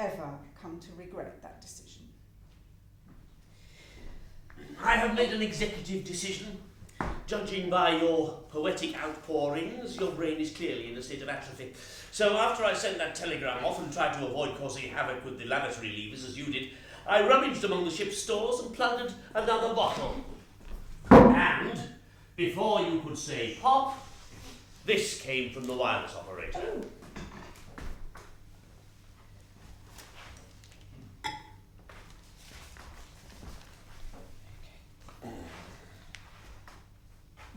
ever come to regret that decision. I have made an executive decision. Judging by your poetic outpourings, your brain is clearly in a state of atrophy. So after I sent that telegram off and tried to avoid causing havoc with the lavatory levers as you did, I rummaged among the ship's stores and plundered another bottle. And, before you could say pop, this came from the wireless operator.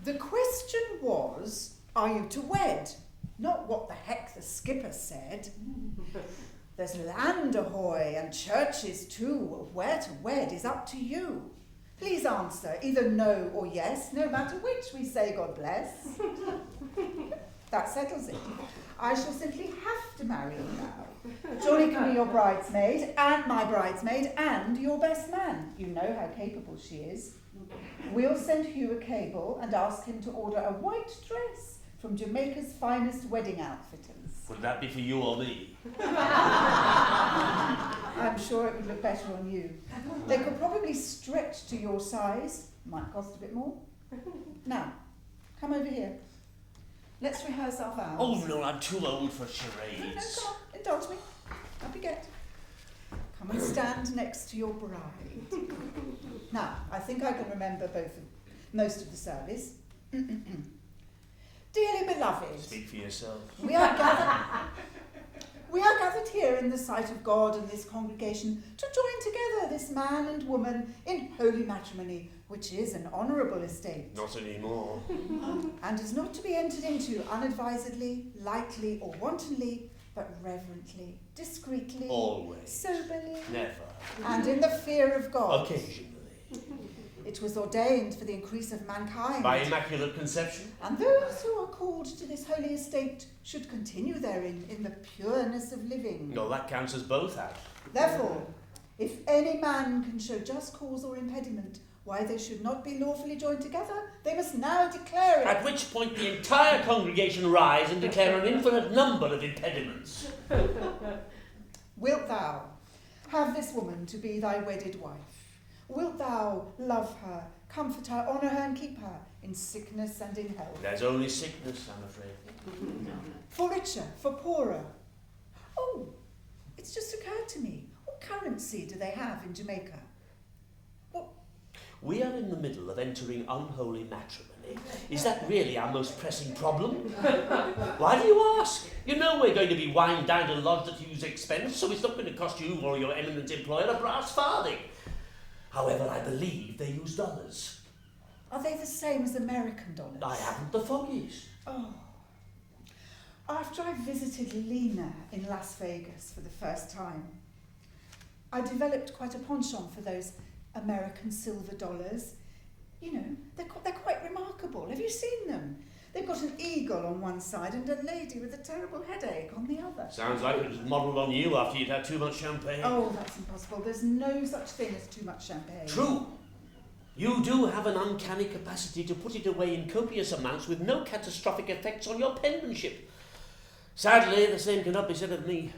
The question was, are you to wed? Not what the heck the skipper said. There's land ahoy and churches too. Where to wed is up to you. Please answer, either no or yes, no matter which we say God bless. That settles it. I shall simply have to marry you now. Johnny can be your bridesmaid, and my bridesmaid, and your best man. You know how capable she is. We'll send Hugh a cable and ask him to order a white dress from Jamaica's finest wedding outfitters. Would that be for you or me? I'm sure it would look better on you. They could probably stretch to your size. Might cost a bit more. Now, come over here. Let's rehearse our vows. Oh no, I'm too old for No, charades. come on, indulge me. Up you get. Come and stand next to your bride. Now, I think I can remember most of the service. Dearly beloved, Speak for yourself. we are gathered here in the sight of God and this congregation to join together this man and woman in holy matrimony, which is an honourable estate, Not anymore. and is not to be entered into unadvisedly, lightly or wantonly, but reverently, discreetly, Always. soberly, Never. and in the fear of God. Occasionally. It was ordained for the increase of mankind. By immaculate conception? And those who are called to this holy estate should continue therein in the pureness of living. No, that counts us both out. Therefore, if any man can show just cause or impediment why they should not be lawfully joined together, they must now declare it. At which point the entire congregation rise and declare an infinite number of impediments. Wilt thou have this woman to be thy wedded wife? Wilt thou love her, comfort her, honour her and keep her in sickness and in health? There's only sickness, I'm afraid. For richer, for poorer? Oh, it's just occurred to me. What currency do they have in Jamaica? We are in the middle of entering unholy matrimony. Is that really our most pressing problem? Why do you ask? You know we're going to be wined down and lodged at Hugh's expense, so it's not going to cost you or your eminent employer a brass farthing. However, I believe they use dollars. Are they the same as American dollars? I haven't the foggiest. Oh. After I visited Lena in Las Vegas for the first time, I developed quite a penchant for those American silver dollars. You know, they're quite remarkable. Have you seen them? They've got an eagle on one side and a lady with a terrible headache on the other. Sounds like it was modelled on you after you'd had too much champagne. Oh, that's impossible. There's no such thing as too much champagne. True. You do have an uncanny capacity to put it away in copious amounts with no catastrophic effects on your penmanship. Sadly, the same cannot be said of me.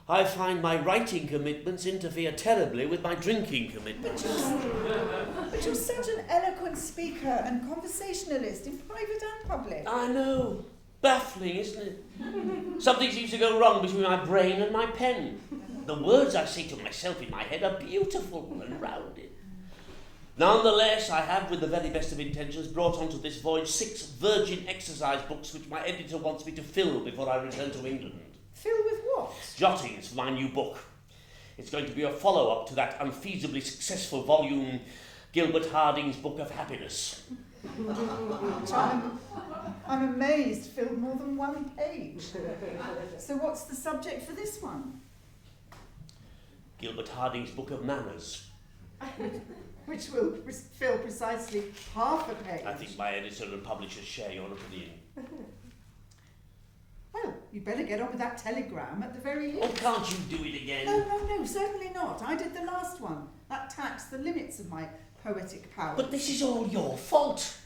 I find my writing commitments interfere terribly with my drinking commitments. But you're such an eloquent speaker and conversationalist in private and public. I know. Baffling, isn't it? Something seems to go wrong between my brain and my pen. The words I say to myself in my head are beautiful and rounded. Nonetheless, I have, with the very best of intentions, brought onto this voyage 6 virgin exercise books which my editor wants me to fill before I return to England. Fill with what? Jottings for my new book. It's going to be a follow-up to that unfeasibly successful volume, Gilbert Harding's Book of Happiness. I'm amazed, filled more than one page. So what's the subject for this one? Gilbert Harding's Book of Manners. Which will fill precisely half a page. I think my editor and publishers share your opinion. Well, you'd better get on with that telegram at the very least. Oh, can't you do it again? No, certainly not. I did the last one. That taxed the limits of my poetic powers. But this is all your fault.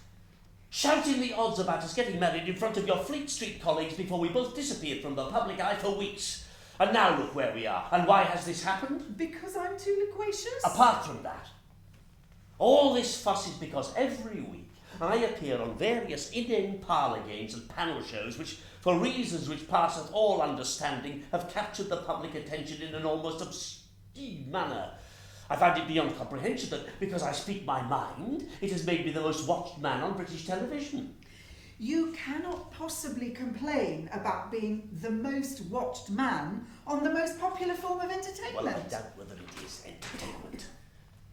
Shouting the odds about us getting married in front of your Fleet Street colleagues before we both disappeared from the public eye for weeks. And now look where we are. And why has this happened? Because I'm too loquacious? Apart from that, all this fuss is because every week I appear on various inane parlour games and panel shows which, for reasons which passeth all understanding, have captured the public attention in an almost obscene manner. I find it beyond comprehension that because I speak my mind, it has made me the most watched man on British television. You cannot possibly complain about being the most watched man on the most popular form of entertainment. Well, I doubt whether it is entertainment.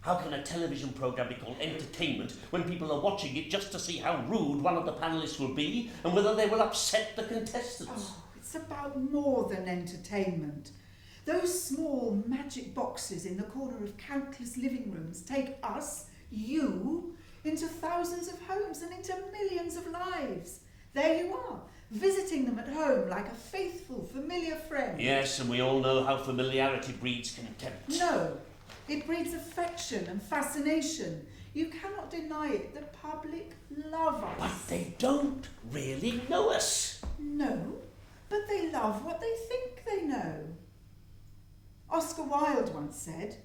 How can a television programme be called entertainment when people are watching it just to see how rude one of the panellists will be and whether they will upset the contestants? Oh, it's about more than entertainment. Those small magic boxes in the corner of countless living rooms take us, you, into thousands of homes and into millions of lives. There you are, visiting them at home like a faithful, familiar friend. Yes, and we all know how familiarity breeds contempt. No, it breeds affection and fascination. You cannot deny it. The public love us. But they don't really know us. No, but they love what they think they know. Oscar Wilde once said,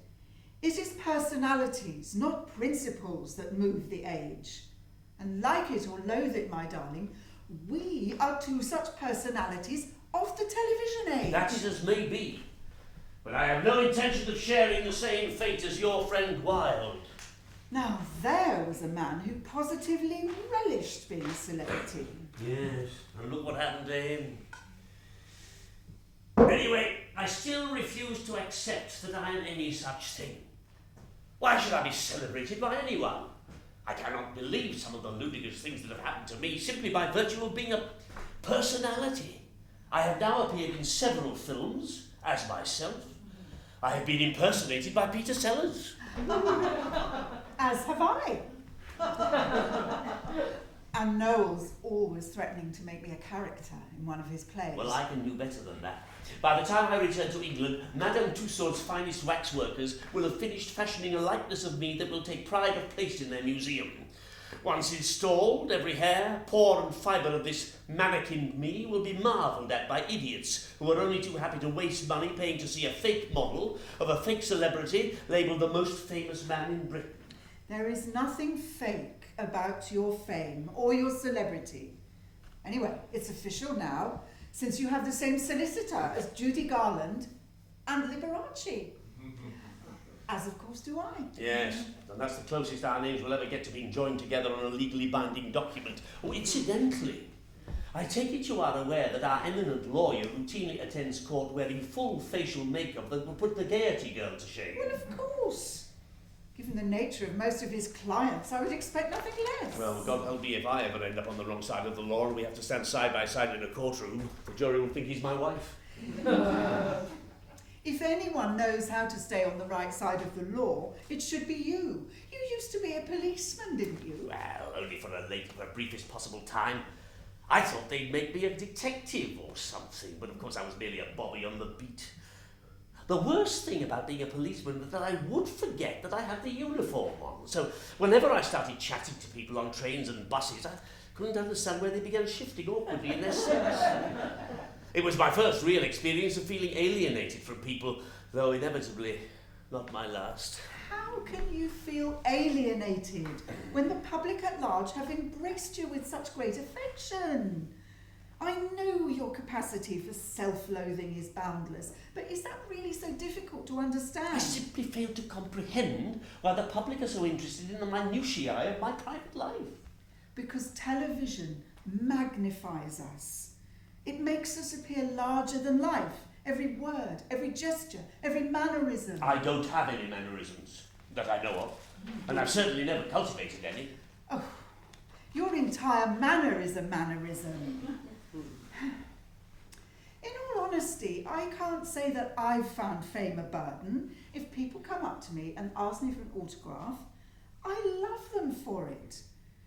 "It is personalities, not principles, that move the age. And like it or loathe it, my darling, we are two such personalities of the television age." That is as may be. But I have no intention of sharing the same fate as your friend Wilde. Now there was a man who positively relished being a celebrity. Yes, and look what happened to him. Anyway, I still refuse to accept that I am any such thing. Why should I be celebrated by anyone? I cannot believe some of the ludicrous things that have happened to me simply by virtue of being a personality. I have now appeared in several films as myself. I have been impersonated by Peter Sellers. As have I. And Noel's always threatening to make me a character in one of his plays. Well, I can do better than that. By the time I return to England, Madame Tussauds' finest waxworkers will have finished fashioning a likeness of me that will take pride of place in their museum. Once installed, every hair, pore and fibre of this mannequined me will be marvelled at by idiots who are only too happy to waste money paying to see a fake model of a fake celebrity labelled the most famous man in Britain. There is nothing fake about your fame or your celebrity. Anyway, it's official now, since you have the same solicitor as Judy Garland and Liberace. As of course do I. Yes, and that's the closest our names will ever get to being joined together on a legally binding document. Oh, incidentally, I take it you are aware that our eminent lawyer routinely attends court wearing full facial makeup that will put the Gaiety girl to shame. Well, of course. Given the nature of most of his clients, I would expect nothing less. Well, God help me if I ever end up on the wrong side of the law and we have to stand side by side in a courtroom. The jury will think he's my wife. If anyone knows how to stay on the right side of the law, it should be you. You used to be a policeman, didn't you? Well, only for a briefest possible time. I thought they'd make me a detective or something, but of course I was merely a bobby on the beat. The worst thing about being a policeman was that I would forget that I had the uniform on. So whenever I started chatting to people on trains and buses, I couldn't understand where they began shifting awkwardly in their seats. It was my first real experience of feeling alienated from people, though inevitably not my last. How can you feel alienated when the public at large have embraced you with such great affection? I know your capacity for self-loathing is boundless, but is that really so difficult to understand? I simply fail to comprehend why the public are so interested in the minutiae of my private life. Because television magnifies us. It makes us appear larger than life. Every word, every gesture, every mannerism. I don't have any mannerisms that I know of, and I've certainly never cultivated any. Oh, your entire manner is a mannerism. In all honesty, I can't say that I've found fame a burden. If people come up to me and ask me for an autograph, I love them for it.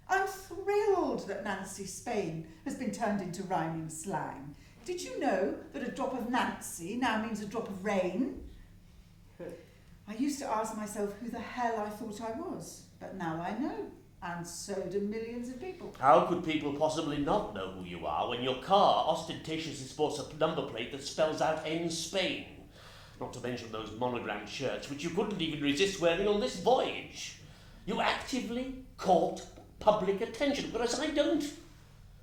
I'm thrilled that Nancy Spain has been turned into rhyming slang. Did you know that a drop of Nancy now means a drop of rain? I used to ask myself who the hell I thought I was, but now I know. And so do millions of people. How could people possibly not know who you are when your car ostentatiously sports a number plate that spells out "N Spain"? Not to mention those monogrammed shirts, which you couldn't even resist wearing on this voyage. You actively court public attention, whereas I don't.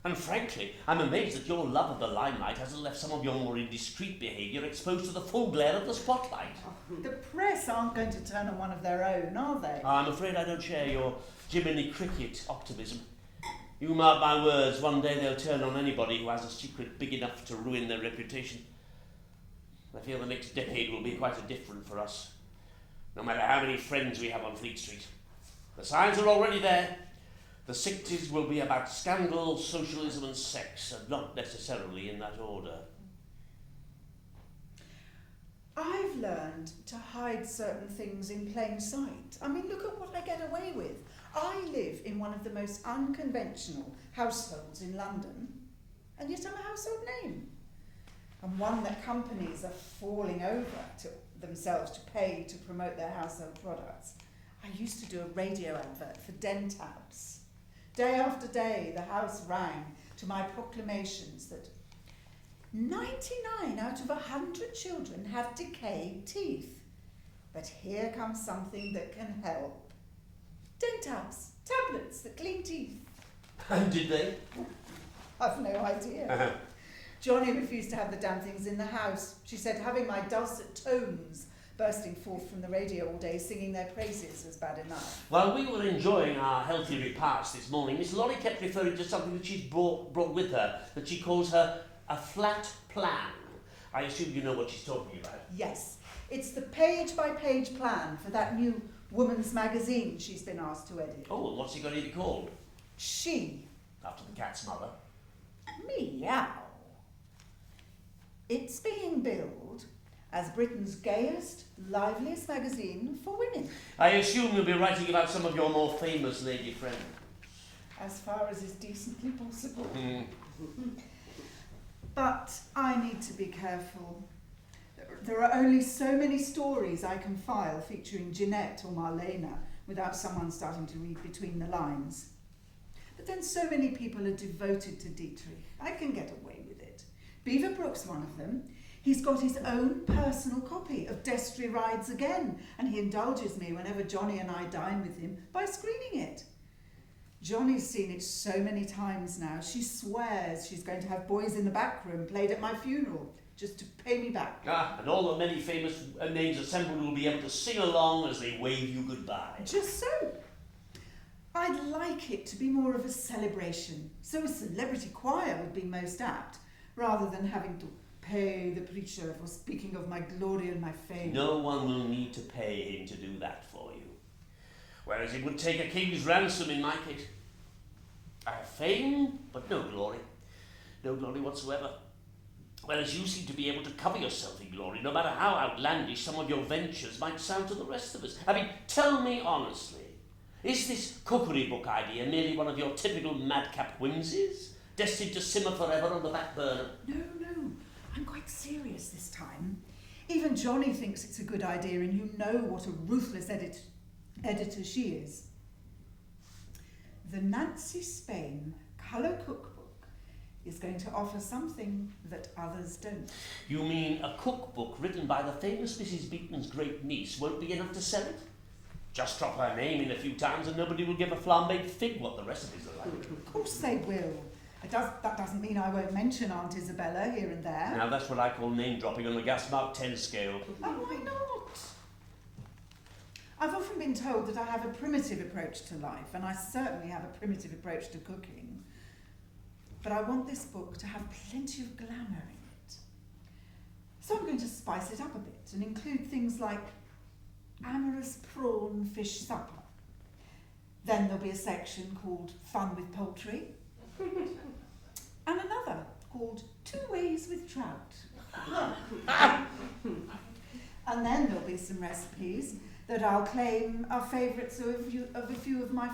And frankly, I'm amazed that your love of the limelight hasn't left some of your more indiscreet behaviour exposed to the full glare of the spotlight. The press aren't going to turn on one of their own, are they? I'm afraid I don't share your Jiminy Cricket optimism. You mark my words, one day they'll turn on anybody who has a secret big enough to ruin their reputation. I feel the next decade will be quite different for us, no matter how many friends we have on Fleet Street. The signs are already there. The 60s will be about scandal, socialism and sex, and not necessarily in that order. I've learned to hide certain things in plain sight. I mean, look at what I get away with. I live in one of the most unconventional households in London, and yet I'm a household name. And one that companies are falling over to themselves to pay to promote their household products. I used to do a radio advert for Dentabs. Day after day, the house rang to my proclamations that 99 out of 100 children have decayed teeth. But here comes something that can help. Dentabs, tablets that clean teeth. And did they? I've no idea. Johnny refused to have the damn things in the house. She said having my dulcet tones bursting forth from the radio all day singing their praises was bad enough. While we were enjoying our healthy repast this morning, Miss Laurie kept referring to something that she's brought with her, that she calls her a flat plan. I assume you know what she's talking about. Yes, it's the page-by-page plan for that new woman's magazine she's been asked to edit. Oh, and what's it going to be called? She. After the cat's mother. Meow. It's being billed as Britain's gayest, liveliest magazine for women. I assume you'll be writing about some of your more famous lady friends. As far as is decently possible. But I need to be careful. There are only so many stories I can file featuring Jeanette or Marlena without someone starting to read between the lines. But then so many people are devoted to Dietrich. I can get away with it. Beaverbrook's one of them. He's got his own personal copy of Destry Rides Again, and he indulges me whenever Johnny and I dine with him by screening it. Johnny's seen it so many times now, she swears she's going to have Boys in the Back Room played at my funeral, just to pay me back. And all the many famous names assembled will be able to sing along as they wave you goodbye. Just so. I'd like it to be more of a celebration, so a celebrity choir would be most apt, rather than having to pay the preacher for speaking of my glory and my fame. No one will need to pay him to do that for you. Whereas it would take a king's ransom in my case. I have fame, but no glory. No glory whatsoever. Whereas you seem to be able to cover yourself in glory, no matter how outlandish some of your ventures might sound to the rest of us. I mean, tell me honestly, is this cookery book idea merely one of your typical madcap whimsies, destined to simmer forever on the back burner? No. I'm quite serious this time. Even Johnny thinks it's a good idea, and you know what a ruthless editor she is. The Nancy Spain Colour Cookbook is going to offer something that others don't. You mean a cookbook written by the famous Mrs. Beaton's great niece won't be enough to sell it? Just drop her name in a few times and nobody will give a flambéed fig what the recipes are like. Of course they will. That doesn't mean I won't mention Aunt Isabella here and there. Now that's what I call name dropping on the gas mark 10 scale. And why not? I've often been told that I have a primitive approach to life, and I certainly have a primitive approach to cooking. But I want this book to have plenty of glamour in it. So I'm going to spice it up a bit and include things like amorous prawn fish supper. Then there'll be a section called Fun with Poultry. And another called 2 Ways with Trout. And then there'll be some recipes that I'll claim are favourites of a few of my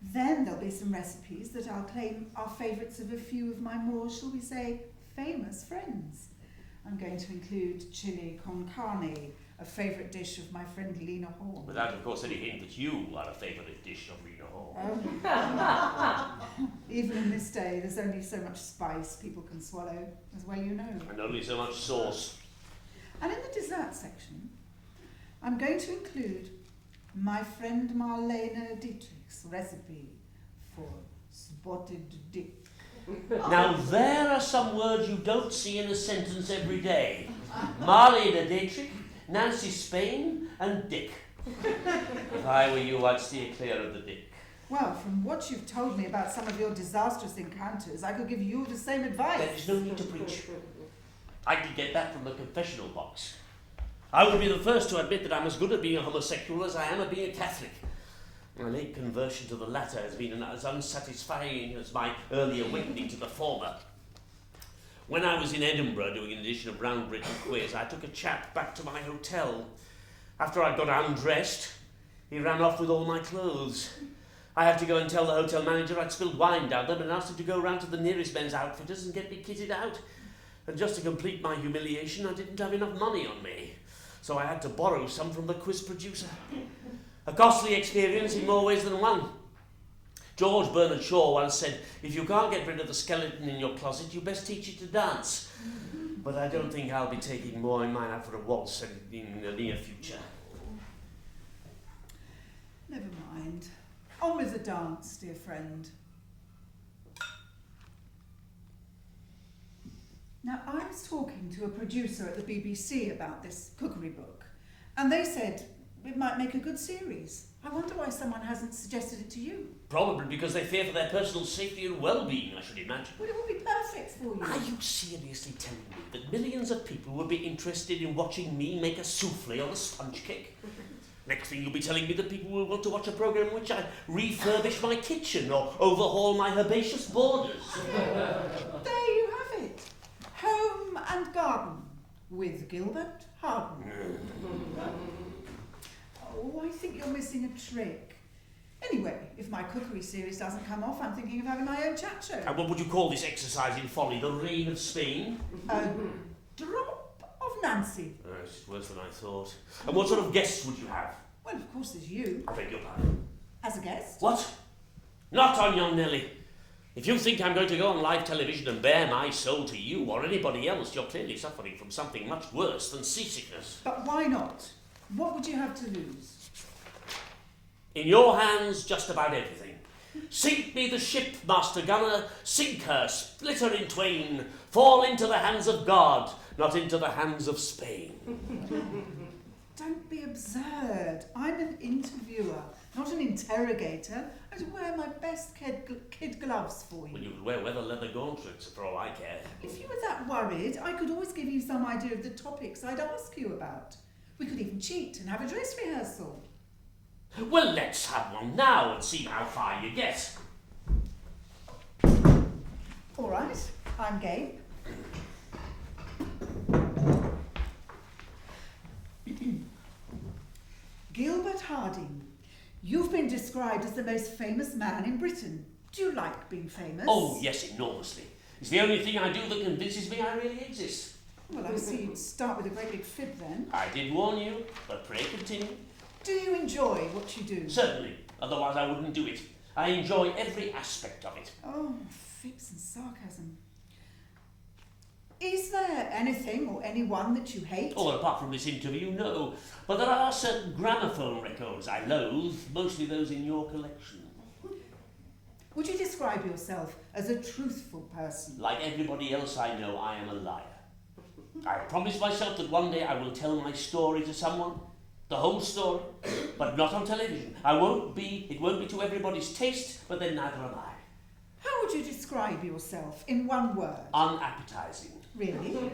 Then there'll be some recipes that I'll claim are favourites of a few of my more, shall we say, famous friends. I'm going to include chili con carne, a favourite dish of my friend Lena Hall. Without, of course, any hint that you are a favourite dish of Lena Hall. Even in this day, there's only so much spice people can swallow, as well you know. And only so much sauce. And in the dessert section, I'm going to include my friend Marlene Dietrich's recipe for spotted dick. Now there are some words you don't see in a sentence every day. Marlene Dietrich, Nancy Spain, and Dick. If I were you, I'd steer clear of the Dick. Well, from what you've told me about some of your disastrous encounters, I could give you the same advice. There is no need to preach. I could get that from the confessional box. I would be the first to admit that I'm as good at being a homosexual as I am at being a Catholic. My late conversion to the latter has been as unsatisfying as my early awakening to the former. When I was in Edinburgh doing an edition of Round Britain Quiz, I took a chap back to my hotel. After I got undressed, he ran off with all my clothes. I had to go and tell the hotel manager I'd spilled wine down them and asked him to go round to the nearest men's outfitters and get me kitted out. And just to complete my humiliation, I didn't have enough money on me, so I had to borrow some from the quiz producer. A costly experience in more ways than one. George Bernard Shaw once said, if you can't get rid of the skeleton in your closet, you best teach it to dance. But I don't think I'll be taking more in mine out for a waltz in the near future. Never mind. On with the dance, dear friend. Now, I was talking to a producer at the BBC about this cookery book, and they said it might make a good series. I wonder why someone hasn't suggested it to you. Probably because they fear for their personal safety and well-being, I should imagine. Well, it would be perfect for you. Are you seriously telling me that millions of people would be interested in watching me make a souffle on a sponge cake? Next thing you'll be telling me that people will want to watch a programme in which I refurbish my kitchen or overhaul my herbaceous borders. There you have it. Home and Garden with Gilbert Harden. Oh, I think you're missing a trick. Anyway, if my cookery series doesn't come off, I'm thinking of having my own chat show. And what would you call this exercise in folly? The Reign of Spain? A drop of Nancy. Oh, it's worse than I thought. And what sort of guests would you have? Well, of course, there's you. I beg your pardon. As a guest. What? Not on your Nelly. If you think I'm going to go on live television and bare my soul to you or anybody else, you're clearly suffering from something much worse than seasickness. But why not? What would you have to lose? In your hands, just about everything. Sink me the ship, Master Gunner, sink her, split her in twain, fall into the hands of God, not into the hands of Spain. Don't be absurd. I'm an interviewer, not an interrogator. I'd wear my best kid gloves for you. Well, you could wear weather leather gauntlets for all I care. If you were that worried, I could always give you some idea of the topics I'd ask you about. We could even cheat and have a dress rehearsal. Well, let's have one now and see how far you get. All right, I'm game. Gilbert Harding, you've been described as the most famous man in Britain. Do you like being famous? Oh, yes, enormously. It's the only thing I do that convinces me I really exist. Well, I see you'd start with a great big fib then. I did warn you, but pray continue. Do you enjoy what you do? Certainly, otherwise I wouldn't do it. I enjoy every aspect of it. Oh, fibs and sarcasm. Is there anything or anyone that you hate? Oh, well, apart from this interview, no. But there are certain gramophone records I loathe, mostly those in your collection. Would you describe yourself as a truthful person? Like everybody else I know, I am a liar. I promise myself that one day I will tell my story to someone, the whole story, but not on television. It won't be to everybody's taste, but then neither am I. How would you describe yourself in one word? Unappetizing. Really?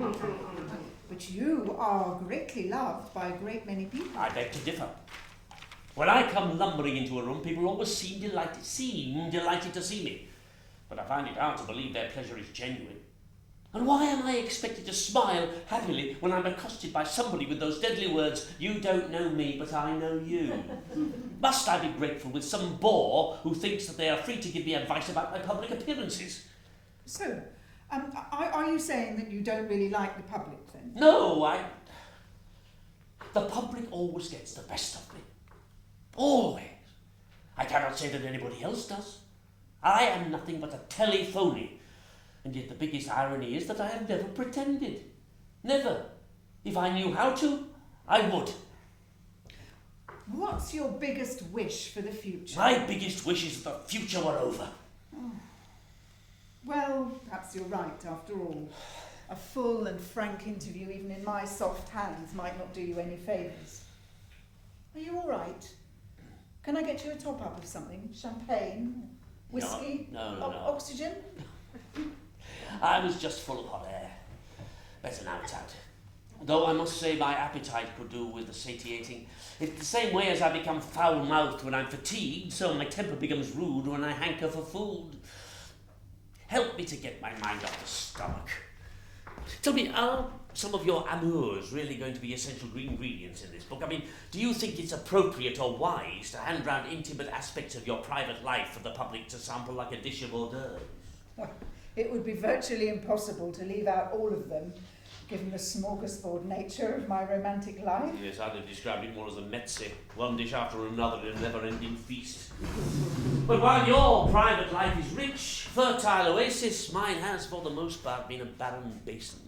But you are greatly loved by a great many people. I beg to differ. When I come lumbering into a room, people always seem delighted to see me. But I find it hard to believe their pleasure is genuine. And why am I expected to smile happily when I'm accosted by somebody with those deadly words, "You don't know me, but I know you"? Must I be grateful with some bore who thinks that they are free to give me advice about my public appearances? So, are you saying that you don't really like the public then? No, The public always gets the best of me. Always. I cannot say that anybody else does. I am nothing but a telephony. And yet the biggest irony is that I have never pretended. Never. If I knew how to, I would. What's your biggest wish for the future? My biggest wish is that the future were over. Oh. Well, perhaps you're right after all. A full and frank interview, even in my soft hands, might not do you any favours. Are you all right? Can I get you a top-up of something? Champagne? Whiskey? No. Oxygen? I was just full of hot air. Better now it's out. Though I must say my appetite could do with the satiating. It's the same way as I become foul-mouthed when I'm fatigued, so my temper becomes rude when I hanker for food. Help me to get my mind off the stomach. Tell me, are some of your amours really going to be essential ingredients in this book? I mean, do you think it's appropriate or wise to hand round intimate aspects of your private life for the public to sample like a dish of hors d'oeuvres? Well, it would be virtually impossible to leave out all of them, given the smorgasbord nature of my romantic life. Yes, I'd have described it more as a mezze, one dish after another in a never-ending feast. But while your private life is rich, fertile oasis, mine has, for the most part, been a barren basin.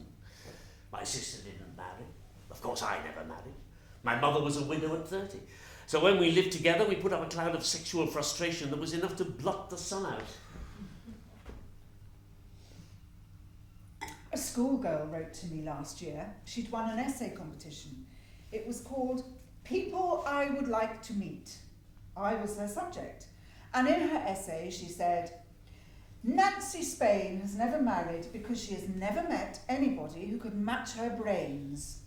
My sister didn't marry. Of course, I never married. My mother was a widow at 30. So when we lived together, we put up a cloud of sexual frustration that was enough to blot the sun out. A schoolgirl wrote to me last year. She'd won an essay competition. It was called People I Would Like to Meet. I was her subject. And in her essay she said, Nancy Spain has never married because she has never met anybody who could match her brains,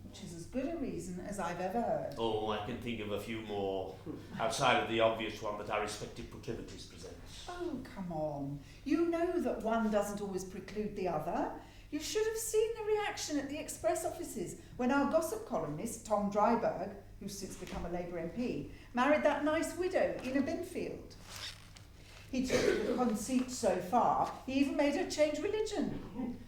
which is as good a reason as I've ever heard. Oh, I can think of a few more, outside of the obvious one that our respective proclivities present. Oh, come on. You know that one doesn't always preclude the other. You should have seen the reaction at the Express offices when our gossip columnist, Tom Dryburgh, who's since become a Labour MP, married that nice widow, Ina Binfield. He took the conceit so far, he even made her change religion.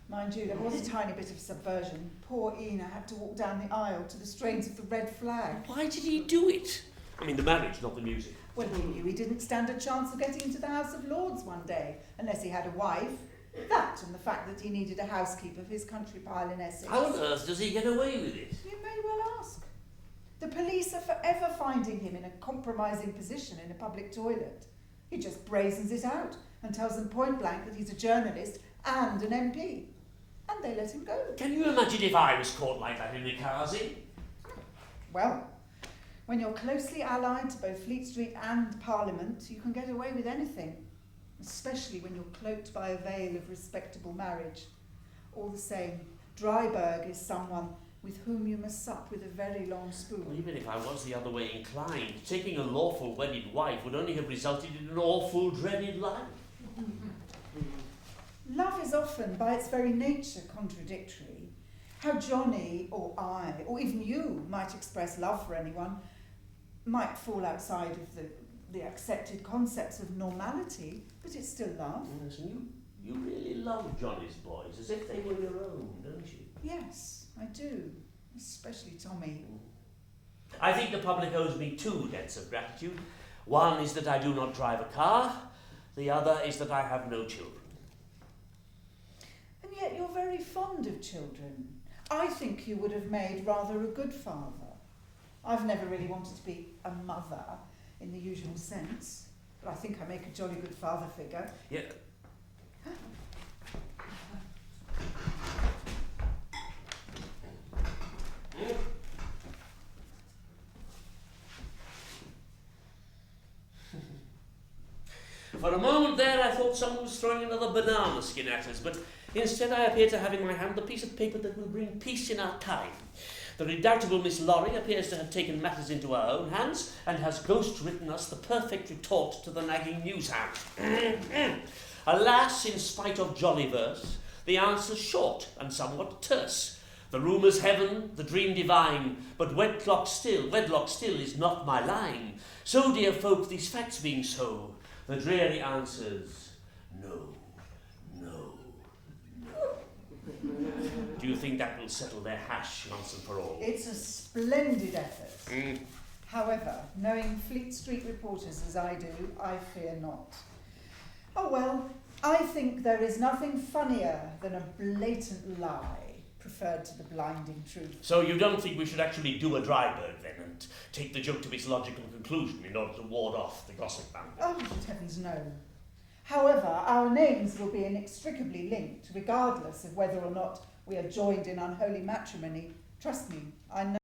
Mind you, there was a tiny bit of subversion. Poor Ina had to walk down the aisle to the strains of the Red Flag. Why did he do it? I mean, the marriage, not the music. Well, he knew he didn't stand a chance of getting into the House of Lords one day, unless he had a wife. That and the fact that he needed a housekeeper for his country pile in Essex. How on earth does he get away with it? You may well ask. The police are forever finding him in a compromising position in a public toilet. He just brazens it out and tells them point blank that he's a journalist and an MP. And they let him go. Can you imagine if I was caught like that in Nikazi? Well, when you're closely allied to both Fleet Street and Parliament, you can get away with anything. Especially when you're cloaked by a veil of respectable marriage. All the same, Dryburgh is someone with whom you must sup with a very long spoon. Well, even if I was the other way inclined, taking a lawful wedded wife would only have resulted in an awful dreaded life. Love is often, by its very nature, contradictory. How Johnny, or I, or even you, might express love for anyone might fall outside of the accepted concepts of normality, but it's still love. Yes, and you really love Johnny's boys, as if they were your own, don't you? Yes, I do, especially Tommy. I think the public owes me two debts of gratitude. One is that I do not drive a car, the other is that I have no children. And yet you're very fond of children. I think you would have made rather a good father. I've never really wanted to be a mother in the usual sense, but I think I make a jolly good father figure. Yeah. For a moment there I thought someone was throwing another banana skin at us, but instead I appear to have in my hand the piece of paper that will bring peace in our time. The redoubtable Miss Lorry appears to have taken matters into her own hands and has ghost-written us the perfect retort to the nagging newshound. Alas, in spite of jolly verse, the answer's short and somewhat terse. The rumour's heaven, the dream divine, but wedlock still is not my line. So, dear folk, these facts being so, the dreary answer's no, no, no. Do you think that will settle their hash once and for all? It's a splendid effort. However, knowing Fleet Street reporters as I do, I fear not. Oh well, I think there is nothing funnier than a blatant lie preferred to the blinding truth. So you don't think we should actually do a Dryburg then and take the joke to its logical conclusion in order to ward off the gossip bank? Oh, good heavens, no. However, our names will be inextricably linked, regardless of whether or not we are joined in unholy matrimony. Trust me, I know.